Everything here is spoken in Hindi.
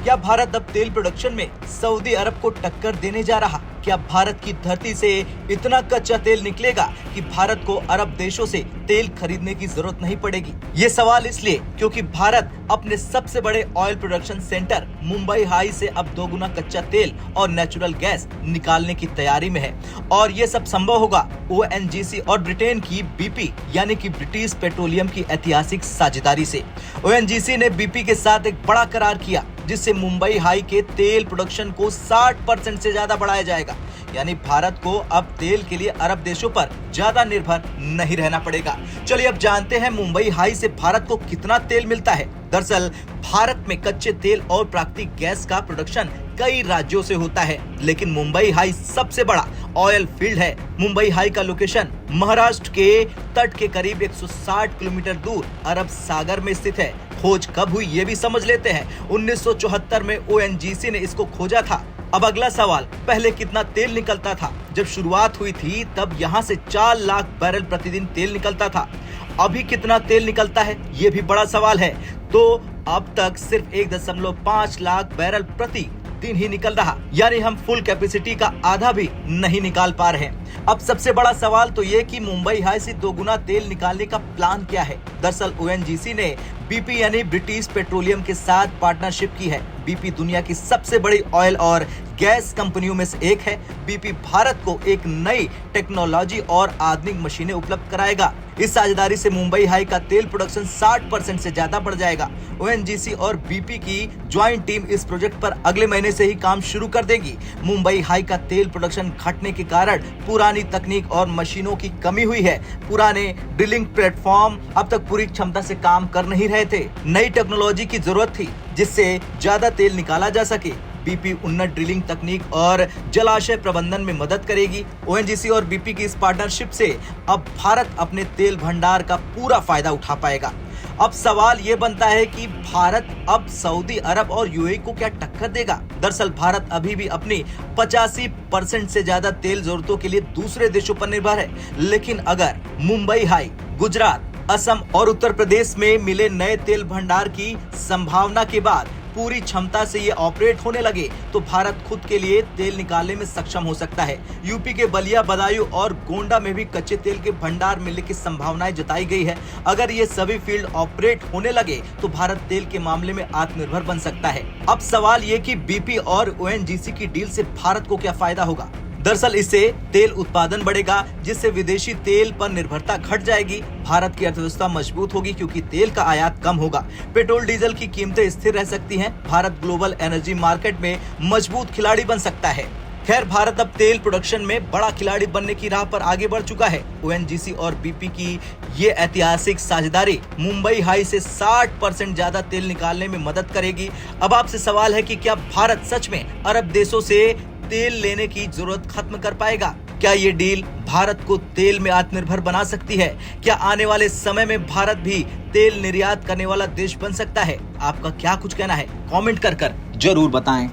क्या भारत अब तेल प्रोडक्शन में सऊदी अरब को टक्कर देने जा रहा? क्या भारत की धरती से इतना कच्चा तेल निकलेगा कि भारत को अरब देशों से तेल खरीदने की जरूरत नहीं पड़ेगी? ये सवाल इसलिए क्योंकि भारत अपने सबसे बड़े oil production centre Mumbai high से अब दोगुना कच्चा तेल और नेचुरल गैस निकालने की तैयारी में है। और ये सब संभव होगा ओएनजीसी और ब्रिटेन की बीपी यानी कि ब्रिटिश पेट्रोलियम की ऐतिहासिक साझेदारी से। ओएनजीसी ने बीपी के साथ एक बड़ा करार किया जिससे मुंबई हाई के तेल प्रोडक्शन को 60% से ज्यादा बढ़ाया जाएगा। यानी भारत को अब तेल के लिए अरब देशों पर ज्यादा निर्भर नहीं रहना पड़ेगा। चलिए अब जानते हैं मुंबई हाई से भारत को कितना तेल मिलता है। दरअसल भारत में कच्चे तेल और प्राकृतिक गैस का प्रोडक्शन कई राज्यों से होता है, लेकिन मुंबई हाई सबसे बड़ा ऑयल फील्ड है। मुंबई हाई का लोकेशन महाराष्ट्र के तट के करीब 160 किलोमीटर दूर अरब सागर में स्थित है। खोज कब हुई ये भी समझ लेते हैं। 1974 में ओएनजीसी ने इसको खोजा था। अब अगला सवाल, पहले कितना तेल निकलता था? जब शुरुआत हुई थी तब यहाँ से 4 लाख बैरल प्रतिदिन तेल निकलता था। अभी कितना तेल निकलता है ये भी बड़ा सवाल है। तो अब तक सिर्फ 1.5 लाख बैरल प्रति दिन ही निकल रहा, यानी हम फुल कैपेसिटी का आधा भी नहीं निकाल पा रहे हैं। अब सबसे बड़ा सवाल तो ये कि मुंबई हाई से दोगुना तेल निकालने का प्लान क्या है। दरअसल ओएनजीसी ने बीपी यानी ब्रिटिश पेट्रोलियम के साथ पार्टनरशिप की है। बीपी दुनिया की सबसे बड़ी ऑयल और गैस कंपनियों में से एक है। बीपी भारत को एक नई टेक्नोलॉजी और आधुनिक मशीनें उपलब्ध कराएगा। इस साझेदारी से मुंबई हाई का तेल प्रोडक्शन 60% से ज्यादा बढ़ जाएगा। ओएनजीसी और बीपी की ज्वाइंट टीम इस प्रोजेक्ट पर अगले महीने से ही काम शुरू कर देगी। मुंबई हाई का तेल प्रोडक्शन घटने के कारण पुरानी तकनीक और मशीनों की कमी हुई है। पुराने ड्रिलिंग प्लेटफॉर्म अब तक पूरी क्षमता से काम कर नहीं रहे थे। नई टेक्नोलॉजी की जरूरत थी जिससे ज्यादा तेल निकाला जा सके। बीपी उन्नत ड्रिलिंग तकनीक और जलाशय प्रबंधन में मदद करेगी। ओएनजीसी और बीपी की इस पार्टनरशिप से अब भारत अपने तेल भंडार का पूरा फायदा उठा पाएगा। अब सवाल ये बनता है कि भारत अब सऊदी अरब और यूएई को क्या टक्कर देगा? दरअसल भारत अभी भी अपनी 85% से ज्यादा तेल जरूरतों के लिए दूसरे देशों पर निर्भर है। लेकिन अगर मुंबई हाई, गुजरात, असम और उत्तर प्रदेश में मिले नए तेल भंडार की संभावना के बाद पूरी क्षमता से ये ऑपरेट होने लगे तो भारत खुद के लिए तेल निकालने में सक्षम हो सकता है। यूपी के बलिया, बदायूं और गोंडा में भी कच्चे तेल के भंडार मिलने की संभावनाएं जताई गई है। अगर ये सभी फील्ड ऑपरेट होने लगे तो भारत तेल के मामले में आत्मनिर्भर बन सकता है। अब सवाल ये कि बीपी और ओएनजीसी की डील से भारत को क्या फायदा होगा? दरअसल इससे तेल उत्पादन बढ़ेगा जिससे विदेशी तेल पर निर्भरता घट जाएगी। भारत की अर्थव्यवस्था मजबूत होगी क्योंकि तेल का आयात कम होगा। पेट्रोल डीजल की कीमतें स्थिर रह सकती हैं। भारत ग्लोबल एनर्जी मार्केट में मजबूत खिलाड़ी बन सकता है। खैर, भारत अब तेल प्रोडक्शन में बड़ा खिलाड़ी बनने की राह पर आगे बढ़ चुका है। ओएनजीसी और बीपी की ये ऐतिहासिक साझेदारी मुंबई हाई से 60% ज्यादा तेल निकालने में मदद करेगी। अब आपसे सवाल है कि क्या भारत सच में अरब देशों से तेल लेने की जरूरत खत्म कर पाएगा? क्या ये डील भारत को तेल में आत्मनिर्भर बना सकती है? क्या आने वाले समय में भारत भी तेल निर्यात करने वाला देश बन सकता है? आपका क्या कुछ कहना है? कमेंट कर जरूर बताएं।